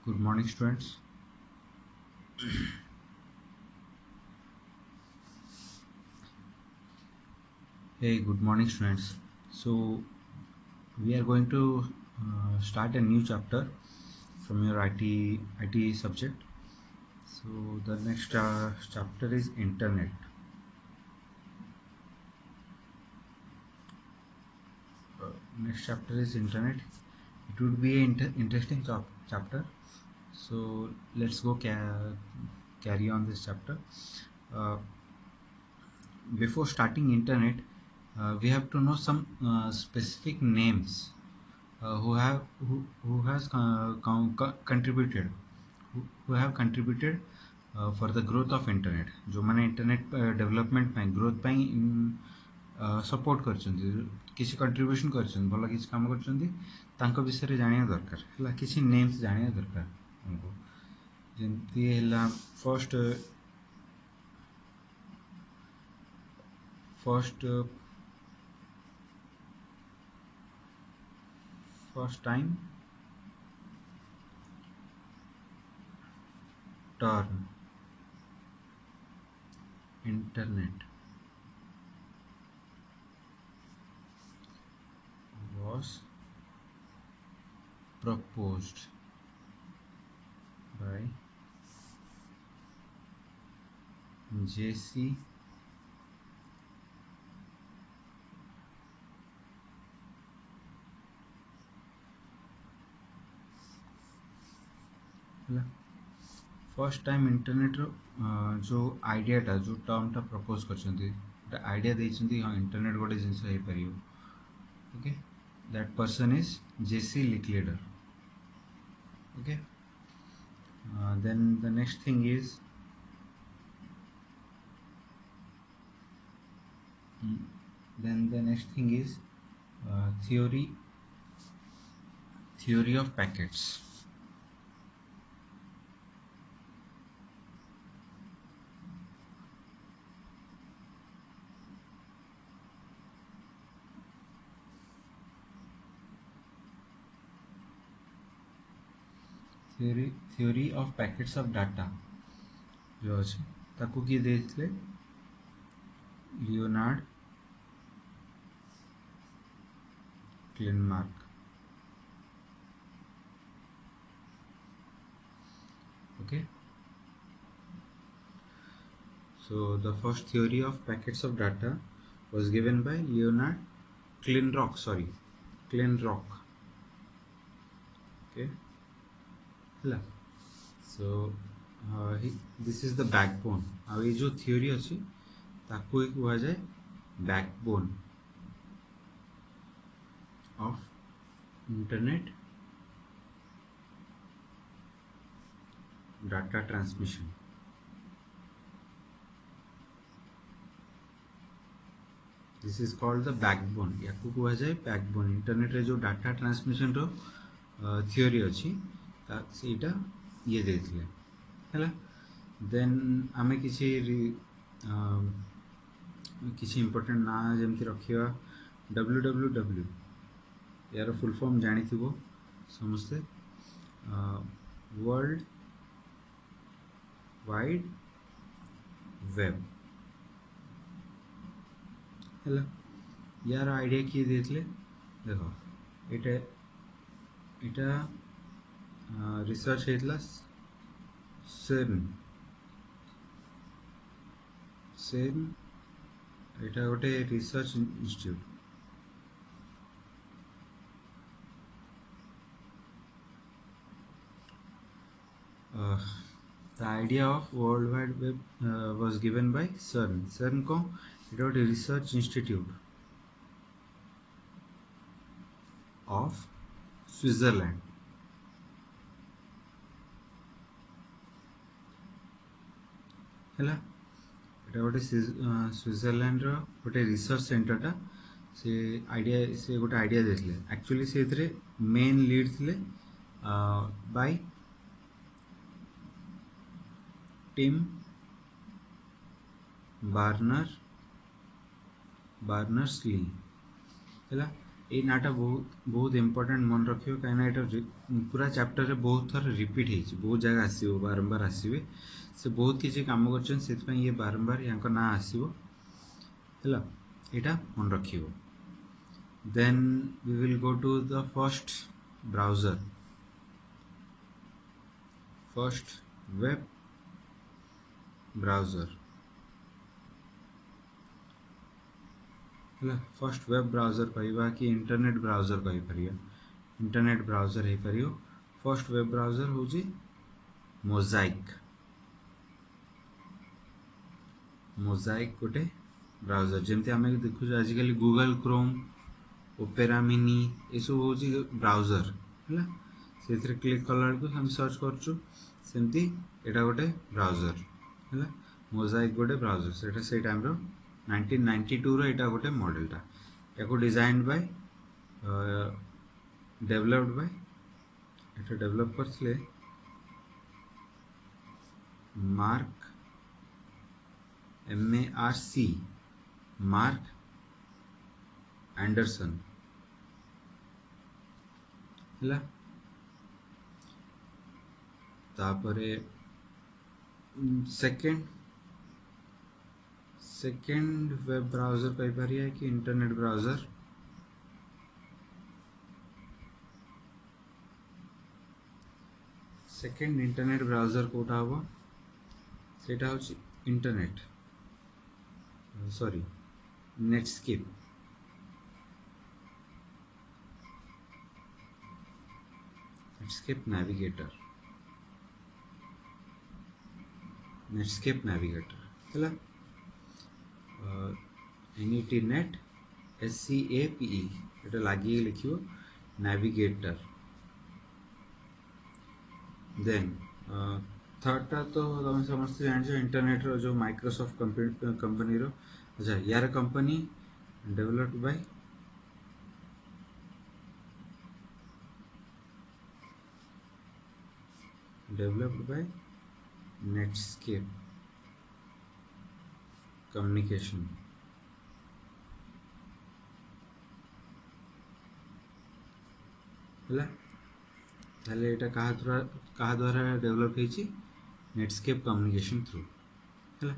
Good morning, students. Hey, good morning, students. So, we are going to start a new chapter from your IT subject. So, the next chapter is Internet. Next chapter is Internet. It would be an interesting chapter. So, let's go carry on this chapter. Uh, Before starting Internet, we have to know some specific names who has contributed who have contributed for the growth of internet जो मैंने internet development ପାଇଁ growth ପାଇଁ support करछन्ती किसी contribution करछन्ती भला किसी काम करछन्ती तांको विषय जानिया दरकार हला किसी नेम्स जानिया दरकार हमको जेंती हला first time term internet was proposed by J.C. First time internet जो आइडियाटा जो टर्मटा प्रपोज कर आइडिया देइछन्ती हाँ इंटरनेट गोटे जिनस हो पारियो okay that person is JC Licklider okay then the next thing is theory of packets. Theory of packets of data जो अच्छे ताकू किए देथिले Leonard क्लेनमार्क okay so the first theory of packets of data was given by Leonard Kleinrock okay hela so this is the backbone आ ये जो theory अच्छी ताकू एक हुआ जाए backbone of internet data transmission this is called the backbone याकू हुआ जाए backbone internet रे जो data transmission रो theory अच्छी सेटा ये देथिले हैला देन आमे किसी इंपोर्टेंट ना जेमती रखिवा www यार फुल फॉर्म जानी थिबो समस्ते वर्ल्ड वाइड वेब हैला यार आइडिया किए देथिले देखो इटा रिसर्च हेतला CERN इटा गोटे research institute the idea of World Wide Web was given by CERN. CERN को it was a research institute of Switzerland. हैला एटा गोटे स्विट्जरलैंड रो गोटे रिसर्च सेंटर टा से गोटे आइडिया देथिले एक्चुअली से इतरे मेन लीड थिले बाय टिम बार्नर्स ली हैला ये नाटा बहुत बहुत इंपोर्टेंट मन रखियो कहीं एटा पूरा चैप्टर रे बहुत थर रिपीट हेछि बहुत जगह आसीबो बारंबार आसीबे से बहुत किछि काम करछन सेत पई ये बारंबार यांको ना आसीबो हला एटा मन रखियो then we will go to the first web browser हला फर्स्ट वेब ब्राउजर कहबा कि इंटरनेट ब्राउजर कहि परिया इंटरनेट ब्राउजर हे परियो फर्स्ट वेब ब्राउजर होजी मोजाइक गोटे ब्राउजर जेमती आमे देखु आजिकल गूगल क्रोम ओपेरा मिनी ये सब होजी ब्राउजर हला सेथरे क्लिक कला को हम सर्च करछु सेमती एटा गोटे ब्राउजर हला मोजाइक गोटे ब्राउजर सेटा से टाइम रो 1992 रो एटा गोटे मॉडल टा याको डिजाइन बाय डेवलप्ड बाय एटा डेवलप करथले मार्क MARC मार्क एंडरसन हला तापरे सेकंड वेब ब्राउजर कहि परिया कि internet browser second internet browser कोटा हो सेटा होची इंटरनेट सॉरी नेटस्केप नेटस्केप हला NET SCAPE एटा लागी लिखियो नेविगेटर देन थर्ड टा तो तुम समस्त जान जो इंटरनेट रो जो माइक्रोसॉफ्ट कंपनी रो अच्छा यार company developed by Netscape communication हला ताले एटा कहा द्वारा डेवलप हेछि नेटस्केप कम्युनिकेशन थ्रू हला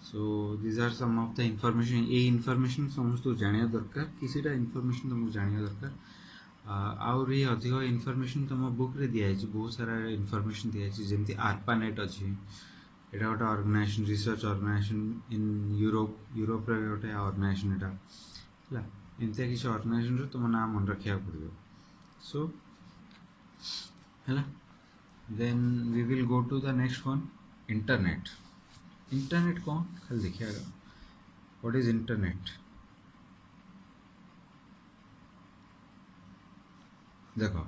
so this are some of the information ए इंफॉर्मेशन समस्त जानिया दरकार किसीटा इंफॉर्मेशन तुमको जानिया दरकार आउर ये अधिक इंफॉर्मेशन तुम बुक रे दिया है बहुत सारा इंफॉर्मेशन दिया है जेमती ARPANET अछि एटा गोटे organization research organization in Europe रे गोटे ऑर्गेनाइजेशन एटा हला एंते किछ ऑर्गेनाइजेशन रो तुम नाम मन रखिया पड़ियो so hela then we will go to the next one internet कौन खाली देखिए what is internet देखो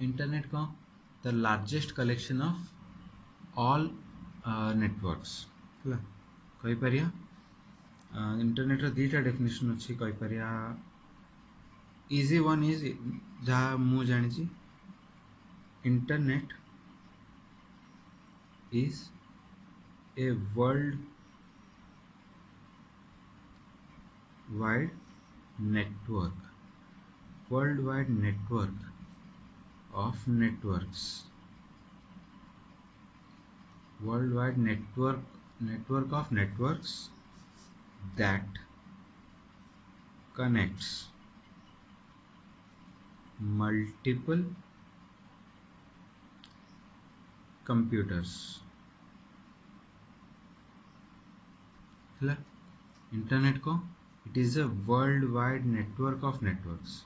इंटरनेट कौन the largest collection of all networks हला कहि परिया इंटरनेट रो दीटा डेफिनेशन अछि कहि परिया easy one is जहाँ मु जानी छी internet is a worldwide network of networks network of networks that connects multiple computers हला इंटरनेट को it is a world wide network of networks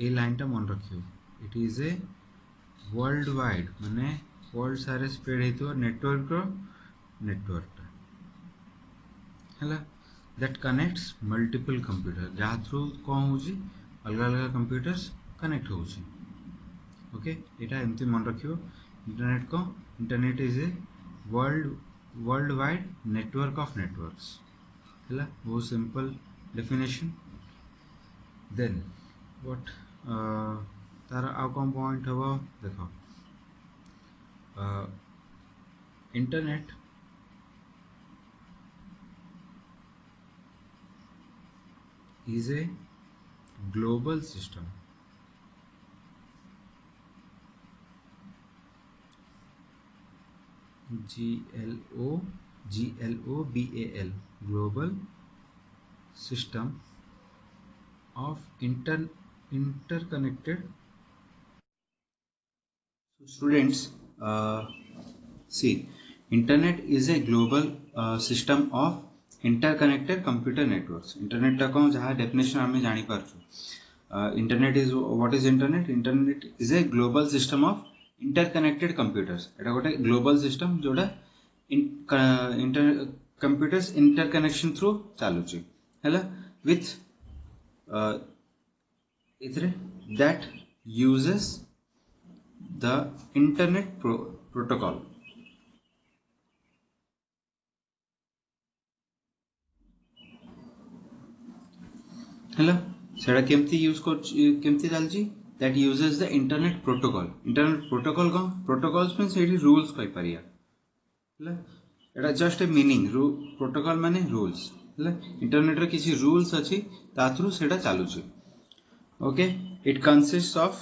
A line टा मन रखियो it is a world wide माने वर्ल्ड सारे spread हेतो network टा हला दैट कनेक्ट्स मल्टीपल कंप्यूटर जहा थ्रू कोन होजी अलग अलग कंप्यूटर्स कनेक्ट होजी ओके एटा एमती मन रखियो internet is a world wide network of networks हला बहुत सिंपल डेफिनेशन देन व्हाट तार आउ कम पॉइंट हबो देखो internet is a global system. global global system of interconnected. So students, see, internet is a global system of interconnected computer networks. Internet टा कौन जहाँ definition हमें जानी पारछु. Internet is what is internet? Internet is a global system of interconnected computers. एटा गोटे global system जोड़ा computers interconnection through चालुची हैला with इथरे that uses the internet protocol. हैला सेटा केमती यूज कर केमती चलची that uses the internet protocol. Internet protocol कौन protocols में सेठी rules कही परिया हैला एटा just a meaning protocol माने rules हैला इंटरनेट रे किसी rules अछि ता थ्रू सेटा चालुची. Okay, it consists of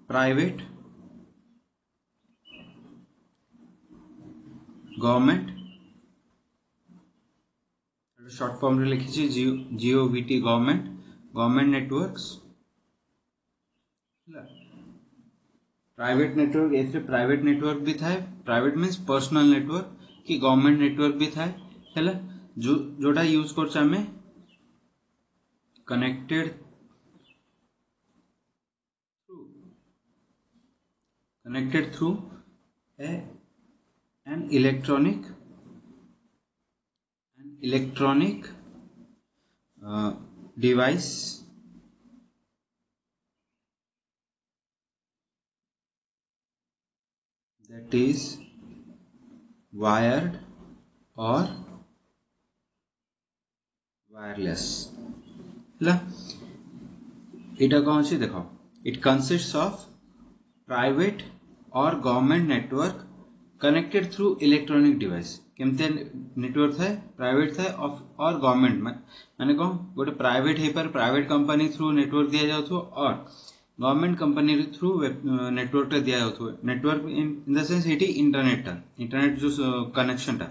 private, government, short form रे लिखी GOVT government networks, private network एथे प्राइवेट नेटवर्क भी थाए. प्राइवेट मीन्स पर्सनल नेटवर्क कि गवर्नमेंट नेटवर्क भी थाए हैला जोटा यूज करछ हमें connected through an electronic device that is wired or wireless. ला इटा कौन सी देखो it consists of private or government network connected through electronic device. केमते नेटवर्क थाए प्राइवेट थाए और गवर्नमेंट माने कौन गोटे प्राइवेट है पर प्राइवेट कंपनी थ्रू नेटवर्क दिया जाउथो और गवर्नमेंट कंपनी थ्रू नेटवर्क टा दिया जाउथो. नेटवर्क इन द सेंस एटी इंटरनेट जो कनेक्शन टा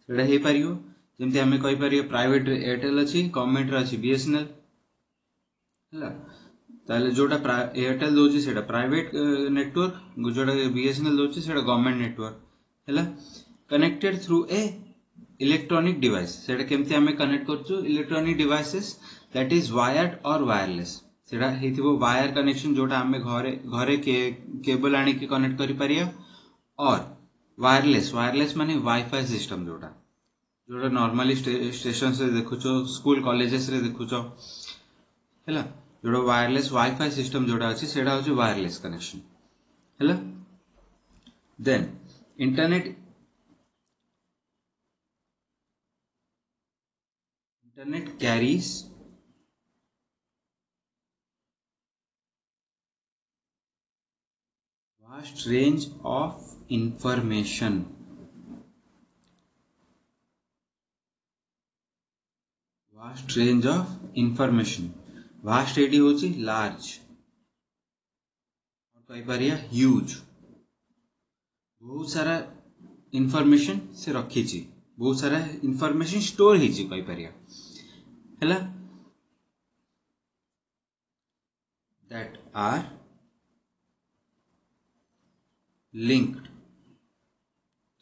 सेटा हे परियो जेमते हमें कहि परियो प्राइवेट एयरटेल अछि गवर्नमेंट रा अछि बीएसएनएल हैला ताले जोटा एयरटेल दोची सेटा प्राइवेट नेटवर्क जोटा बीएसएनएल दोची सेटा गवर्नमेंट नेटवर्क हैला connected through a electronic device. सेटा केमती हमें कनेक्ट करछु electronic devices that is wired or wireless. सेटा हेतिबो वायर कनेक्शन जोटा हमें घरे केबल आनी के कनेक्ट करि परिया और वायरलेस माने वाईफाई सिस्टम जोटा नॉर्मली स्टेशन से देखुछो स्कूल कॉलेजेस रे देखुछो हैला जोड़ा वायरलेस वाईफाई सिस्टम जोड़ा अछि सेटा होछि वायरलेस कनेक्शन हैला. Then internet carries vast range of information. Vast range of information. Vast एडी होची large और कही परिया huge. बहुत सारा इंफॉर्मेशन से रखी छी बहुत सारा इंफॉर्मेशन स्टोर ही छी कही परिया हैला that are linked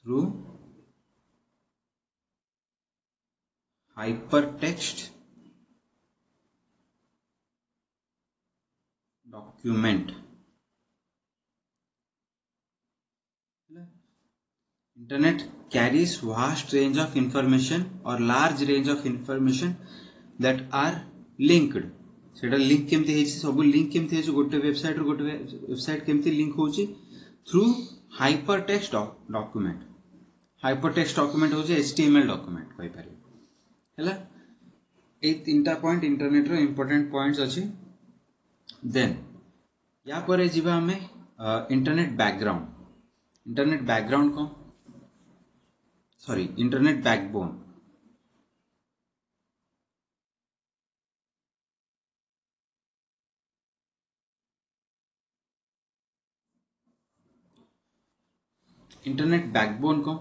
through hypertext document. Internet carries vast range of information or large range of information that are linked. सेटा लिंक केमती हेछि सब लिंक केमती हेछि गोटे वेबसाइट रो गोटे वेबसाइट केमती लिंक होछि through hypertext document. Hypertext document होछि एचटीएमएल डॉक्यूमेंट कहि पारे हैला. ए तीनटा पॉइंट इंटरनेट रो इंपोर्टेंट पॉइंट्स अछि. देन या परे जिबा हमें इंटरनेट बैकग्राउंड. इंटरनेट बैकग्राउंड को sorry internet backbone. Internet backbone को,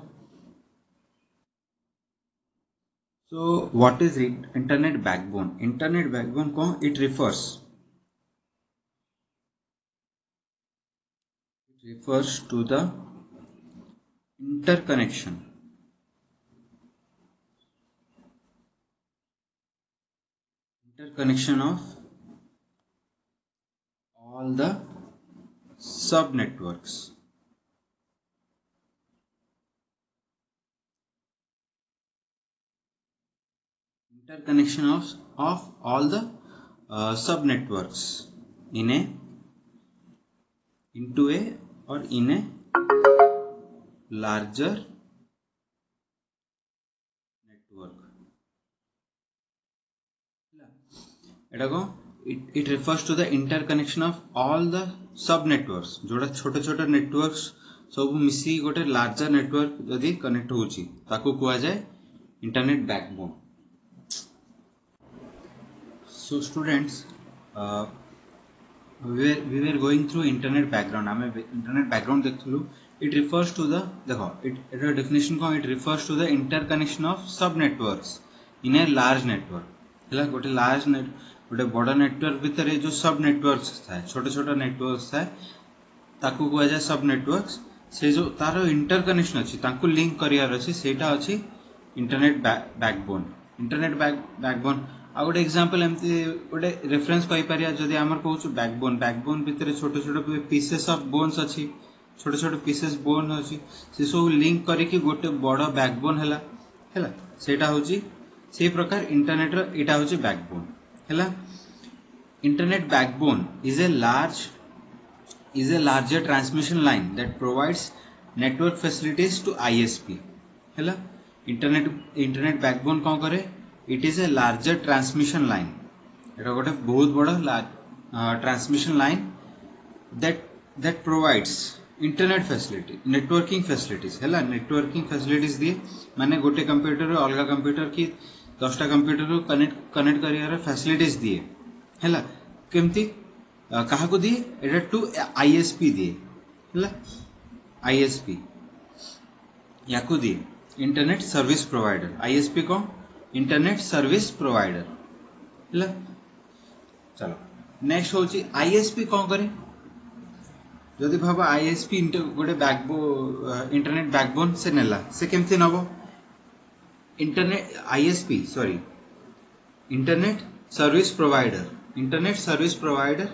so what is it internet backbone? Internet backbone को it refers to the interconnection of all the sub networks, interconnection of all the sub networks into a or in a larger network। it refers to the interconnection of all the sub networks, जोड़ा छोटे छोटे networks सब मिसी गोटे larger network जदि connect होची ताको कुआ जाए internet backbone. So students, we were going through internet background, आमे internet background देखलु। it refers to the देखो it definition को it refers to the interconnection of sub networks in a large network। हला गोटे large गोटे बड़ network भितर जो सब नेटवर्क्स थाए छोटे छोटे नेटवर्क्स थाए ताकू कुआ जाए सब नेटवर्क्स। से जो तारो इंटरकनेक्शन अछि ताकू लिंक करियार अछि सेटा अछि इंटरनेट बैकबोन। इंटरनेट बैकबोन आ गोटे एग्जांपल एमती गोटे रेफरेंस कहि परिया जदि हमर कहूछु बैकबोन भितर छोटे छोटे पीसेस ऑफ बोन्स अछि, छोटे छोटे पीसेस बोन अछि से सब लिंक करिकि गोटे बड़ बैकबोन हैला सेटा होची से प्रकार इंटरनेट रो एटा होची बैकबोन हैला। Internet backbone is a larger transmission line that provides network facilities to ISP हैला। इंटरनेट बैकबोन कौन करे? It is a larger transmission line, एटा गोटे बहुत बड़ा transmission line that provides internet facility networking facilities हैला। Networking facilities दिए माने गोटे कंप्यूटर अलगा कंप्यूटर की 10टा कंप्यूटर कनेक्ट करियार फैसिलिटीज दिए हैला। केमती कहा को दिए? एटा टू आईएसपी दिए हैला। आईएसपी याकू दिए इंटरनेट सर्विस प्रोवाइडर। आईएसपी को इंटरनेट सर्विस प्रोवाइडर हैला। चलो नेक्स्ट होची आईएसपी कौन करे? जदि भाव आईएसपी गोटे इंटरनेट बैकबोन से नेला से केमती नबो? Internet ISP sorry internet service provider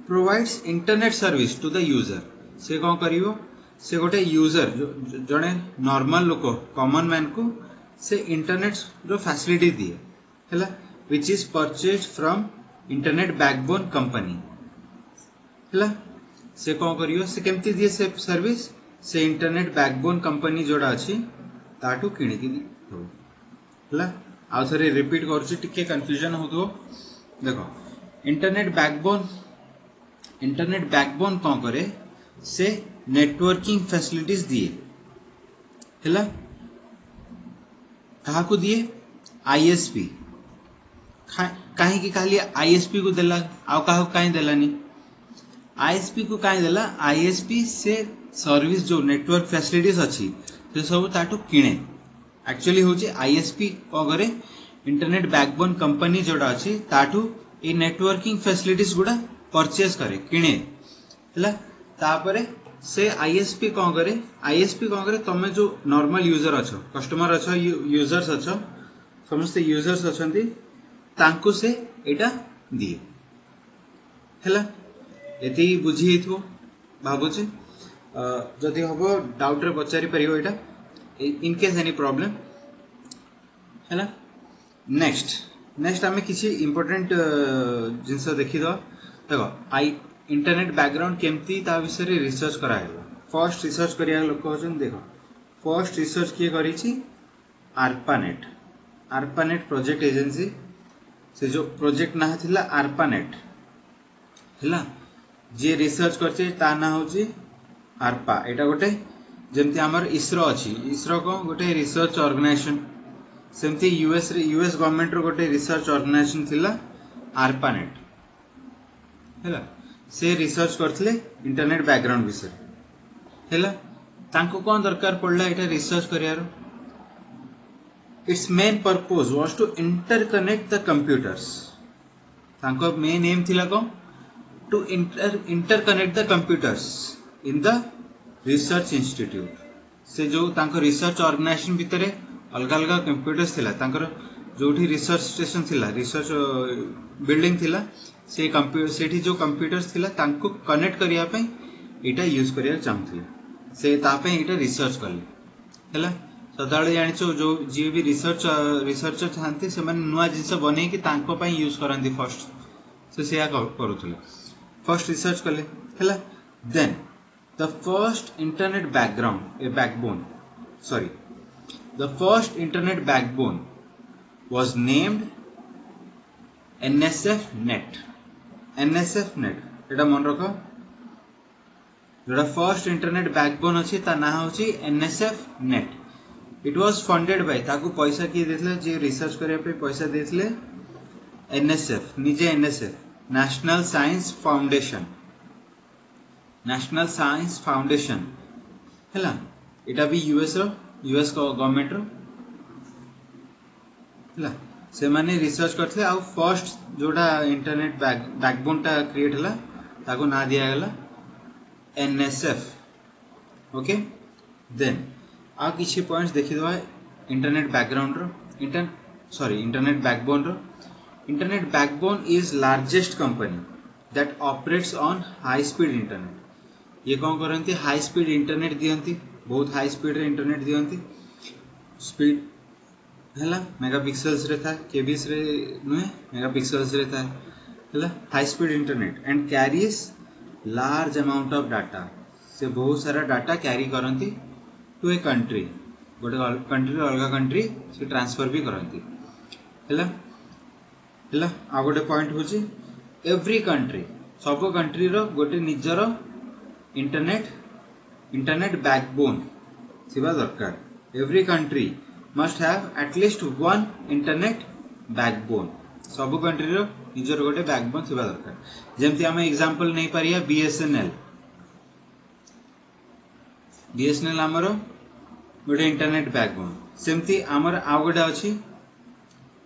provides internet service to the user. से कौन करिवो? से गोटे यूजर जड़े नॉर्मल लोक कॉमन मैन को से इंटरनेट रो फैसिलिटी दिए हैला, which is purchased from internet backbone company हैला। से कौन करियो? से केमती दिए से सर्विस? से इंटरनेट बैकबोन कंपनी जोड़ा अछि ताटू किणी कि हैला। आ थरे रिपीट करछि टिके कंफ्यूजन होतो। देखो इंटरनेट बैकबोन कौन करे? से नेटवर्किंग फैसिलिटीज दिए हैला। कहा को दिए? आईएसपी। काहे कि खाली आईएसपी को देला आ कहा काहे देलानी? आईएसपी को काहे देला? आईएसपी से सर्विस जो नेटवर्क फैसिलिटीज अछि से सब ताटू किणे। एक्चुअली होची आईएसपी को करे इंटरनेट बैकबोन कंपनी जोड़ा अछि ताटू ए नेटवर्किंग फैसिलिटीज गुडा परचेज करे किणे हैला। तापरे से आईएसपी कौन करे? आईएसपी कौन करे? तमे जो नॉर्मल यूजर अछो कस्टमर अछो यूजर्स अछो समस्त यूजर्स अछंती तांको से एटा दिए हैला। एती बुझी हेथो भाबुचे जदि हबो डाउट रे पचारि परियो एटा इन केस एनी प्रॉब्लम हैला। नेक्स्ट आमे किछि इंपोर्टेंट जिंस देखि दो। देखो इंटरनेट बैकग्राउंड केमती ता विषय रे रिसर्च करा है। फर्स्ट रिसर्च करिया लोक होचन देखो फर्स्ट रिसर्च किए करिछि आरपानेट प्रोजेक्ट एजेंसी। से जो प्रोजेक्ट ना थिला आरपानेट हैला। जे रिसर्च करछे ता ना होची आरपा। एटा गोटे जमती आमर इसरो अच्छी इसरो को गोटे रिसर्च ऑर्गेनाइजेशन सेमती यूएस गवर्नमेंट रो गोटे रिसर्च ऑर्गेनाइजेशन थिला आरपानेट हैला से रिसर्च करथिले इंटरनेट बैकग्राउंड विषय हैला तांको कोन दरकार पड़ला एटा रिसर्च करियारो it's main purpose was to interconnect the computers तांको मेन एम थिला को to interconnect the computers in the research institute से जो तांको रिसर्च ऑर्गेनाइजेशन भितरे अलग अलग कंप्यूटर्स थिला तांकर जोठी रिसर्च स्टेशन थिला रिसर्च बिल्डिंग थिला से सेठी जो कंप्यूटर्स थिला तांको कनेक्ट करिया पे एटा यूज करिया चाहथिले से ता पे एटा रिसर्च करले हैला सदाळे जानिचो जो जे भी रिसर्चर थांती से मन नुवा जिंस बने कि तांको पे यूज करंदी फर्स्ट से या करूथले फर्स्ट रिसर्च करले हैला then the first internet backbone was named NSF-net एटा मन रखो जोड़ा फर्स्ट इंटरनेट बैकबोन अच्छी ता ना होची NSF-net it was funded by ताकू पैसा किए देथिले जे रिसर्च करिया पे पैसा देथिले NSF निजे NSF नेशनल साइंस फाउंडेशन हैला एटा भी यूएस गवर्नमेंट रो हैला से माने रिसर्च करथे आ फर्स्ट जोडा इंटरनेट बैकबोन टा क्रिएट हला ताको ना दिया गला NSF ओके देन आ किछि पॉइंट्स देखि दवा इंटरनेट बैकग्राउंड रो इंटरनेट बैकबोन रो internet backbone is largest company that operates on high speed internet ये कौन करती हाई स्पीड इंटरनेट दियंती बहुत हाई स्पीड रे इंटरनेट दियंती स्पीड हैला मेगापिक्सेल्स रे था केबीएस रे नुए मेगापिक्सेल्स रे था हैला high speed internet and carries large amount of data से बहुत सारा डाटा कैरी करंती टू ए कंट्री गोटे कंट्री अलग कंट्री से ट्रांसफर भी करंती हैला आ गोटे पॉइंट होची एवरी कंट्री सब कंट्री रो गोटे निजर इंटरनेट बैकबोन थिबा दरकार every country must have at least one internet backbone सब कंट्री रो निजर गोटे बैकबोन थिबा दरकार जेमति हम एग्जांपल नै परिया बीएसएनएल हमरो गोटे इंटरनेट बैकबोन सेमति हमर आ गोटे अछि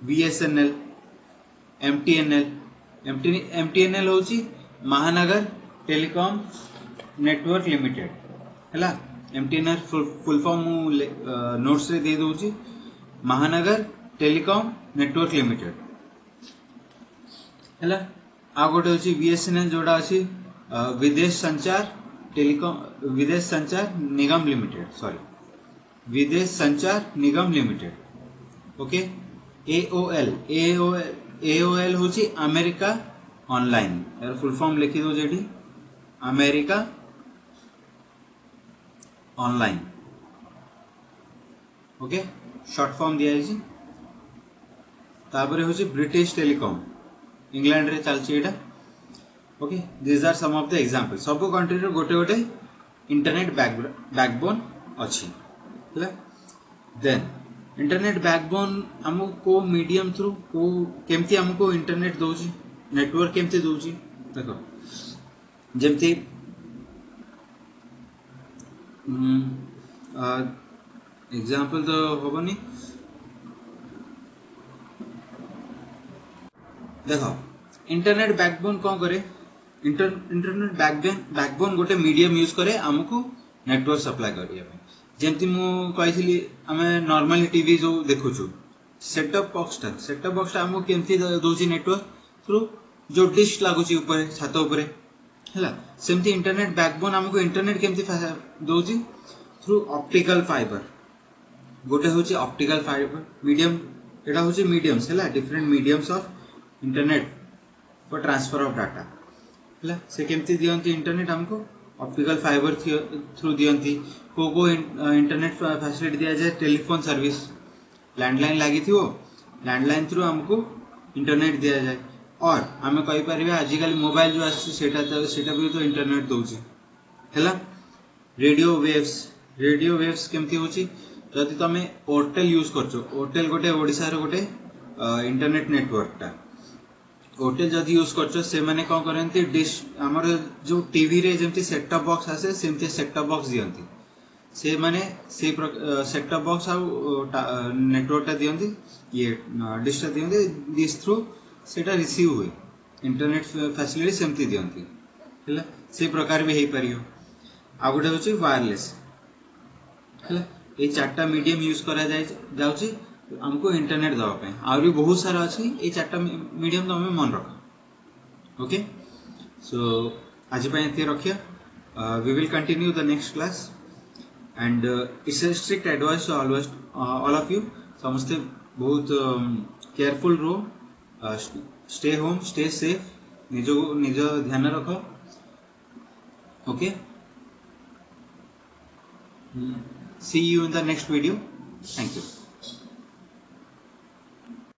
बीएसएनएल एमटीएनएल होची महानगर टेलीकॉम नेटवर्क लिमिटेड हैला एमटीएनएल फुल फॉर्म नोट्स रे दे दोची महानगर टेलीकॉम नेटवर्क लिमिटेड हैला आ गोटे होची बीएसएनएल जोडा अछि विदेश संचार निगम लिमिटेड ओके एओएल होची अमेरिका ऑनलाइन यार फुल फॉर्म लिखि दो JD America online okay short form दिया है तापर होची ब्रिटिश टेलीकॉम इंग्लैंड रे चलची एटा okay this are some of the example सब कंट्री रो गोटे गोटे इंटरनेट बैकबोन अछि हैला देन इंटरनेट बैकबोन हमको को मीडियम थ्रू को केमती हमको इंटरनेट दोची नेटवर्क केमती दोची देखो जेमती एग्जांपल तो होबनी देखो इंटरनेट बैकबोन कौन करे इंटरनेट बैकबोन गोटे मीडियम यूज करे हमको नेटवर्क सप्लाई करिया पे जेमती मु कहिसली हमें नॉर्मली टीवी जो देखुछु सेटअप बॉक्स हमको केमती दोची नेटवर्क थ्रू जो डिश लागुची ऊपर छात ऊपर हैला सेमती इंटरनेट बैकबोन हमको इंटरनेट केमती दोची थ्रू ऑप्टिकल फाइबर गोटे होची ऑप्टिकल फाइबर मीडियम एटा होची मीडियम्स हैला different mediums of internet for transfer of data हैला से केमती दियंती इंटरनेट हमको ऑप्टिकल फाइबर थ्रू दियंती को इंटरनेट फैसिलिटी दिया जाए टेलीफोन सर्विस लैंडलाइन लगी थी वो लैंडलाइन थ्रू हमको इंटरनेट दिया जाए और हमें कहि परिबे आजिकल मोबाइल जो आसी सेटा भी तो इंटरनेट दोची हैला रेडियो रेडियो वेव्स केमती होची जदि तमे एयरटेल यूज करछो एयरटेल गोटे ओडिसा रो गोटे इंटरनेट नेटवर्क टा एयरटेल जदि यूज करछो से माने कोन करंती डिश हमर जो टीवी रे जेमती सेट टॉप बॉक्स आसे सेमती सेट टॉप बॉक्स दियंती से माने से सेट टॉप बॉक्स आ नेटवर्क टा दियंती ये डिश टा दियंती दिस थ्रू सेटा रिसीव हुए इंटरनेट फैसिलिटी सेमती दियंती हैला से प्रकार भी हे परियो आ गोटे होची वायरलेस हैला ए चारटा मीडियम यूज करा जाय जाउची हमको इंटरनेट दवा पे और भी बहुत सारा अच्छी ये चारटा मीडियम तो हमें मन रख ओके सो आज पे रखिया we will continue the next class and it's a strict advice to all of you समस्ते बहुत केयरफुल रो स्टे होम स्टे सेफ निज ध्यान रख okay see you in the next video thank you